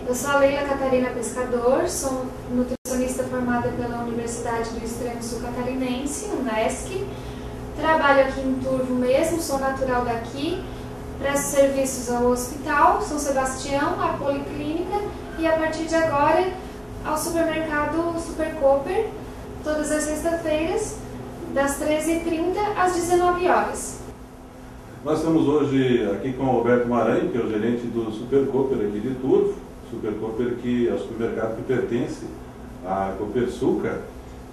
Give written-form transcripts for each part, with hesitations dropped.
Eu sou a Leila Catarina Pescador, sou nutricionista formada pela Universidade do Extremo Sul Catarinense, UNESC. Trabalho aqui em Turvo mesmo, sou natural daqui. Presto serviços ao Hospital São Sebastião, à Policlínica e a partir de agora ao supermercado Super Cooper, todas as sextas-feiras, das 13h30 às 19 horas. Nós estamos hoje aqui com o Roberto Maranhão, que é o gerente do Super Cooper aqui de Turvo. Super Cooper que é o supermercado que pertence à Copersucar.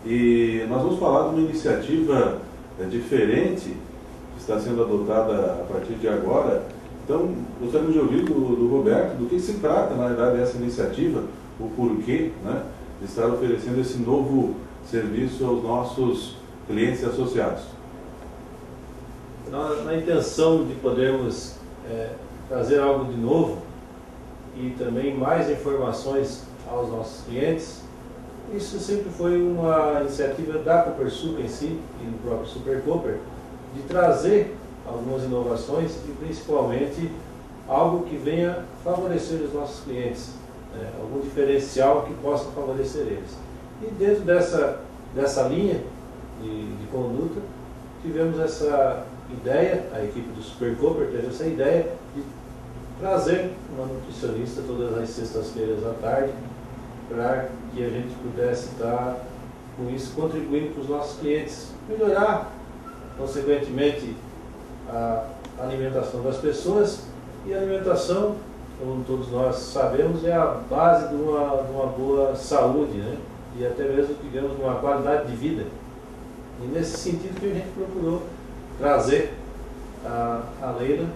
E nós vamos falar de uma iniciativa diferente que está sendo adotada a partir de agora. Então, gostaria de ouvir do Roberto do que se trata, na verdade, essa iniciativa, o porquê, né, de estar oferecendo esse novo serviço aos nossos clientes e associados. Na intenção de podermos trazer algo de novo e também mais informações aos nossos clientes, isso sempre foi uma iniciativa da Copersucar em si e do próprio Super Cooper, de trazer algumas inovações e principalmente algo que venha favorecer os nossos clientes, algum diferencial que possa favorecer eles. E dentro dessa linha de conduta, tivemos essa ideia, a equipe do Super Cooper teve essa ideia de trazer uma nutricionista todas as sextas-feiras à tarde, para que a gente pudesse estar com isso contribuindo para os nossos clientes, melhorar consequentemente a alimentação das pessoas. E a alimentação, como todos nós sabemos, é a base de uma boa saúde, né? E até mesmo, digamos, uma qualidade de vida. E nesse sentido que a gente procurou trazer a Leila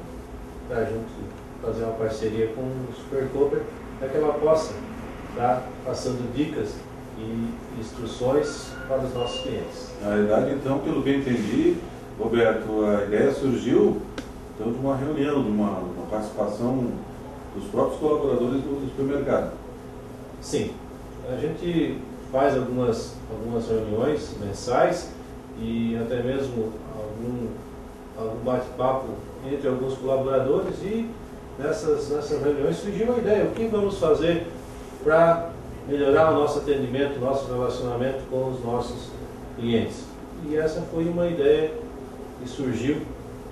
para junto fazer uma parceria com o Super Cooper, para que ela possa estar passando dicas e instruções para os nossos clientes. Na verdade, então, pelo que eu entendi, Roberto, a ideia surgiu então, de uma reunião, de uma participação dos próprios colaboradores do supermercado. Sim, a gente faz algumas reuniões mensais e até mesmo algum bate-papo entre alguns colaboradores, e nessas reuniões surgiu uma ideia: o que vamos fazer para melhorar o nosso atendimento, o nosso relacionamento com os nossos clientes. E essa foi uma ideia que surgiu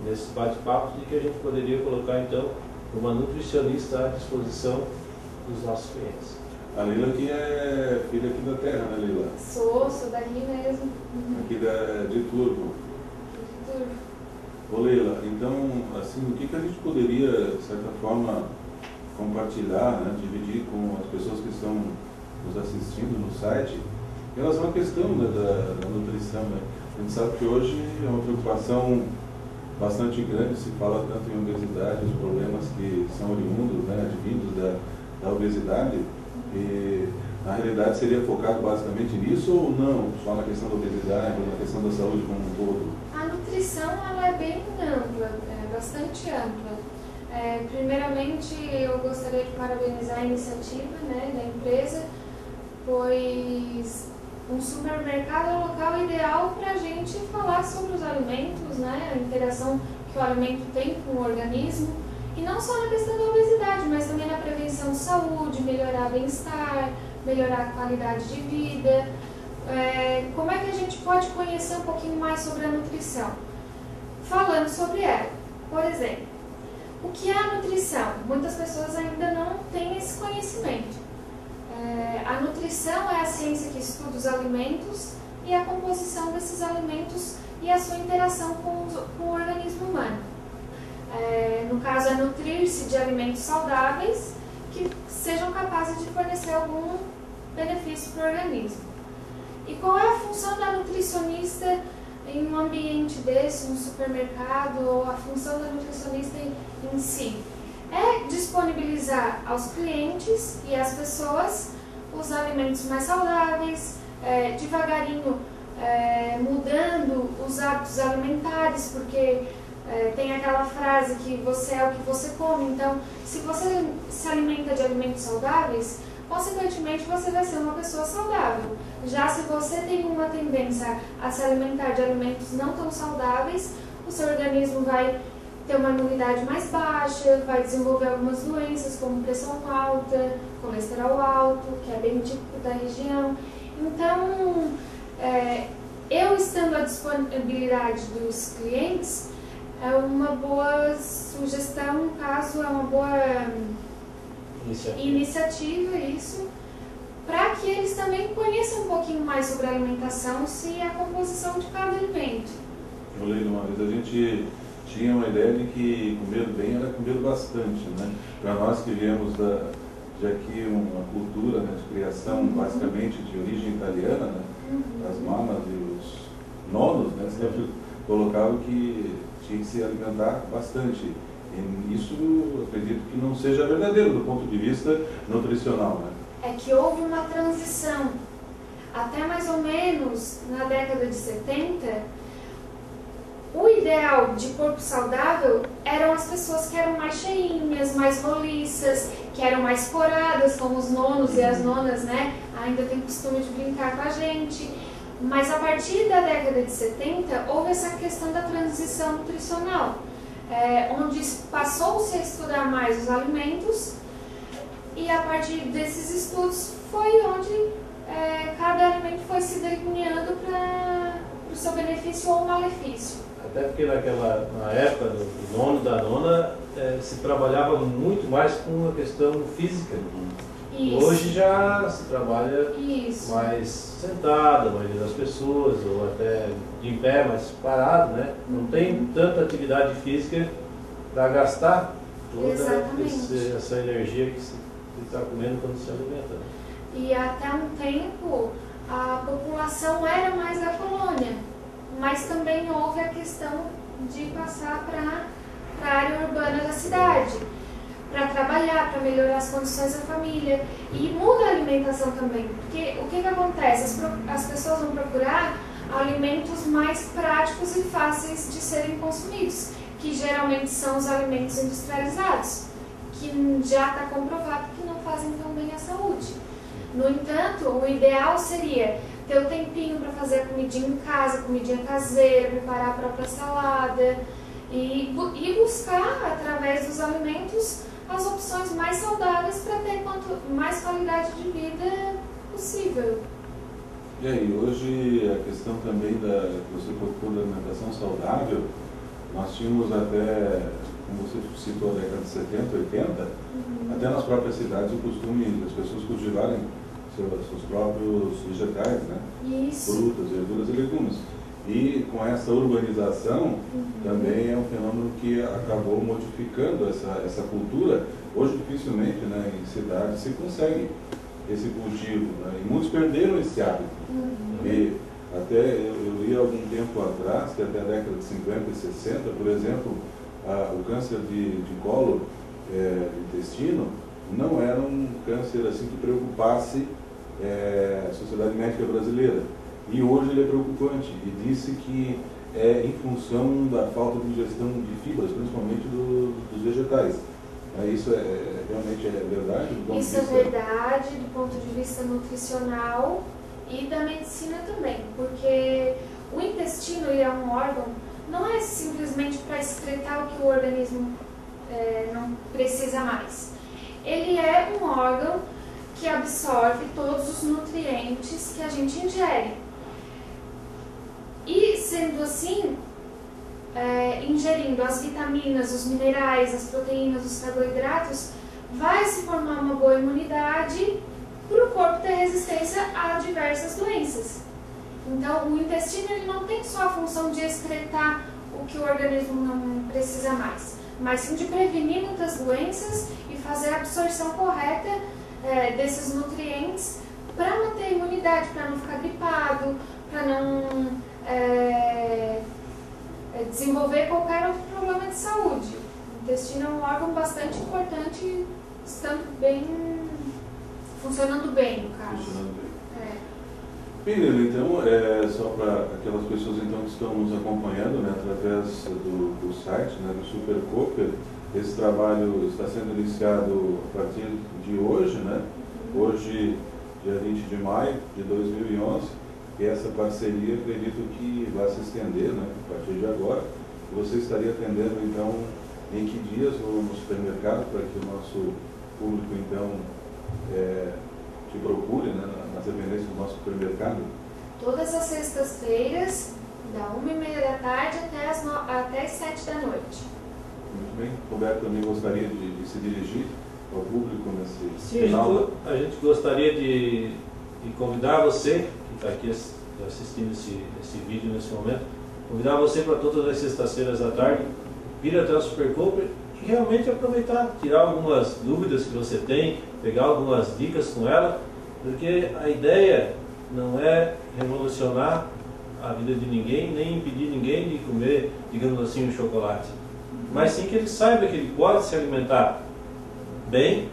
nesse bate-papo, de que a gente poderia colocar então uma nutricionista à disposição dos nossos clientes. A Leila que é filha aqui da terra, né, Leila? Sou daqui mesmo. Aqui de Turvo. Ô Leila, então, assim, o que a gente poderia, de certa forma, compartilhar, né, dividir com as pessoas que estão nos assistindo no site, em relação à questão, né, da nutrição, né? A gente sabe que hoje é uma preocupação bastante grande, se fala tanto em obesidade, os problemas que são oriundos, né, advindos da obesidade, e na realidade seria focado basicamente nisso ou não, só na questão da obesidade, na questão da saúde como um todo? A nutrição ela é bem ampla, bastante ampla. Primeiramente, eu gostaria de parabenizar a iniciativa, né, da empresa, pois um supermercado é o local ideal para a gente falar sobre os alimentos, né, a interação que o alimento tem com o organismo, e não só na questão da obesidade, mas também na prevenção de saúde, melhorar o bem-estar, melhorar a qualidade de vida. Como é que a gente pode conhecer um pouquinho mais sobre a nutrição? Falando sobre ela. Por exemplo, o que é a nutrição? Muitas pessoas ainda não têm esse conhecimento. A nutrição é a ciência que estuda os alimentos e a composição desses alimentos e a sua interação com o organismo humano. No caso, é nutrir-se de alimentos saudáveis que sejam capazes de fornecer algum benefício para o organismo. E qual é a função da nutricionista em um ambiente desse, no supermercado, ou a função da nutricionista em si? É disponibilizar aos clientes e às pessoas os alimentos mais saudáveis, devagarinho mudando os hábitos alimentares, porque tem aquela frase que você é o que você come. Então, se você se alimenta de alimentos saudáveis, consequentemente você vai ser uma pessoa saudável. Já se você tem uma tendência a se alimentar de alimentos não tão saudáveis, o seu organismo vai ter uma imunidade mais baixa, vai desenvolver algumas doenças como pressão alta, colesterol alto, que é bem típico da região. Então, eu estando à disponibilidade dos clientes, é uma boa sugestão, caso é uma boa iniciativa isso, para que eles também conheçam um pouquinho mais sobre a alimentação e a composição de cada alimento. Eu lembro uma vez, a gente tinha uma ideia de que comer bem era comer bastante, né? Para nós que viemos de aqui uma cultura, né, de criação basicamente de origem italiana, né? As mamas e os nonos, né, sempre colocavam que tinha que se alimentar bastante. E isso eu acredito que não seja verdadeiro do ponto de vista nutricional, né? É que houve uma transição. Até mais ou menos na década de 70, o ideal de corpo saudável eram as pessoas que eram mais cheinhas, mais roliças, que eram mais coradas, como os nonos e as nonas, né? Ainda tem costume de brincar com a gente. Mas a partir da década de 70, houve essa questão da transição nutricional, onde passou-se a estudar mais os alimentos, e a partir desses estudos foi onde cada alimento foi se delineando para o seu benefício ou malefício. Até porque na época do nono, da nona, se trabalhava muito mais com a questão física. Isso. Hoje já se trabalha Isso. mais sentado, a maioria das pessoas, ou até de em pé, mas parado, né? Não tem tanta atividade física para gastar toda essa energia que se está comendo quando se alimenta. E até um tempo a população era mais da colônia, mas também houve a questão de passar para a área urbana da cidade, para trabalhar, para melhorar as condições da família. E muda a alimentação também, porque o que acontece? As pessoas vão procurar alimentos mais práticos e fáceis de serem consumidos, que geralmente são os alimentos industrializados, que já está comprovado que não fazem tão bem à saúde. No entanto, o ideal seria ter o tempinho para fazer a comidinha em casa, comidinha caseira, preparar a própria salada e buscar, através dos alimentos, as opções mais saudáveis para ter quanto mais qualidade de vida possível. E aí, hoje a questão também que você colocou da alimentação saudável, nós tínhamos até, como você citou, a década de 70, 80, até nas próprias cidades o costume das pessoas cultivarem seus próprios vegetais, né? Isso. Frutas, verduras e legumes. E com essa urbanização também é um fenômeno que acabou modificando essa cultura. Hoje dificilmente, né, em cidades se consegue esse cultivo, né? E muitos perderam esse hábito. E até eu li algum tempo atrás, que até a década de 50 e 60, por exemplo, o câncer de colo, de intestino, não era um câncer assim que preocupasse a Sociedade Médica Brasileira. E hoje ele é preocupante e disse que é em função da falta de ingestão de fibras, principalmente dos vegetais. Isso realmente é verdade? Isso é verdade do ponto de vista nutricional e da medicina também, porque o intestino é um órgão, não é simplesmente para excretar o que o organismo não precisa mais. Ele é um órgão que absorve todos os nutrientes que a gente ingere. E sendo assim, ingerindo as vitaminas, os minerais, as proteínas, os carboidratos, vai se formar uma boa imunidade para o corpo ter resistência a diversas doenças. Então, o intestino ele não tem só a função de excretar o que o organismo não precisa mais, mas sim de prevenir muitas doenças e fazer a absorção correta desses nutrientes para manter a imunidade, para não ficar gripado, para não desenvolver qualquer outro problema de saúde. O intestino é um órgão bastante importante, funcionando bem, no caso. Funcionando bem. Bem, então, só para aquelas pessoas então, que estão nos acompanhando, né, através do site, né, do Super Cooper, esse trabalho está sendo iniciado a partir de hoje, né? Hoje, dia 20 de maio de 2011, e essa parceria acredito que vai se estender, né, a partir de agora. Você estaria atendendo então em que dias no supermercado, para que o nosso público, então, te procure, né, nas dependências do nosso supermercado? Todas as sextas-feiras, da 1h30 da tarde até as 7 da noite. Muito bem. Roberto também gostaria de se dirigir ao público nesse Sim, final? a gente gostaria de convidar você, que está aqui assistindo esse vídeo nesse momento, convidar você para todas as sextas-feiras à tarde, vir até o Super Cooper e realmente aproveitar, tirar algumas dúvidas que você tem, pegar algumas dicas com ela, porque a ideia não é revolucionar a vida de ninguém, nem impedir ninguém de comer, digamos assim, um chocolate. Mas sim que ele saiba que ele pode se alimentar bem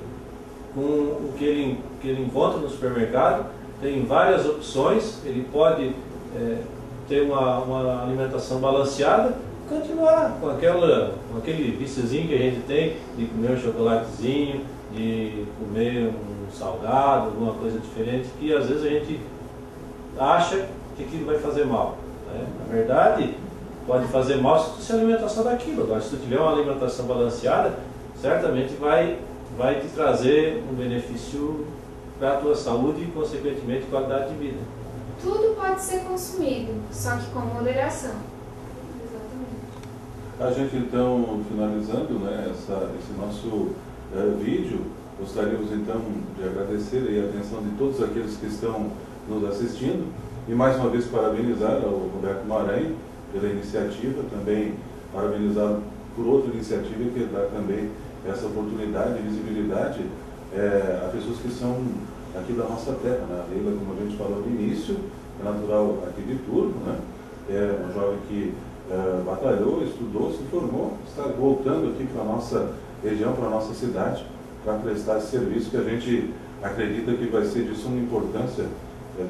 com o que ele encontra no supermercado. Tem várias opções, ele pode ter uma alimentação balanceada, continuar com aquele viciozinho que a gente tem de comer um chocolatezinho, de comer um salgado, alguma coisa diferente, que às vezes a gente acha que aquilo vai fazer mal, né? Na verdade, pode fazer mal se tu se alimentar só daquilo. Agora, se tu tiver uma alimentação balanceada, certamente vai te trazer um benefício para a tua saúde e, consequentemente, qualidade de vida. Tudo pode ser consumido, só que com moderação. Exatamente. A gente, então, finalizando, né, esse nosso vídeo, gostaríamos, então, de agradecer a atenção de todos aqueles que estão nos assistindo e, mais uma vez, parabenizar ao Roberto Maranhão pela iniciativa, também parabenizar por outra iniciativa que dá também essa oportunidade e visibilidade a pessoas que são aqui da nossa terra, né? A Leila, como a gente falou no início, é natural aqui de Turvo, né? É um jovem que batalhou, estudou, se formou, está voltando aqui para a nossa região, para a nossa cidade, para prestar esse serviço que a gente acredita que vai ser de suma importância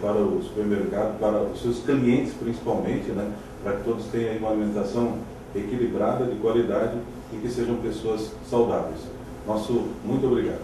para o supermercado, para os seus clientes principalmente, né? Para que todos tenham uma alimentação equilibrada, de qualidade e que sejam pessoas saudáveis. Nosso muito obrigado.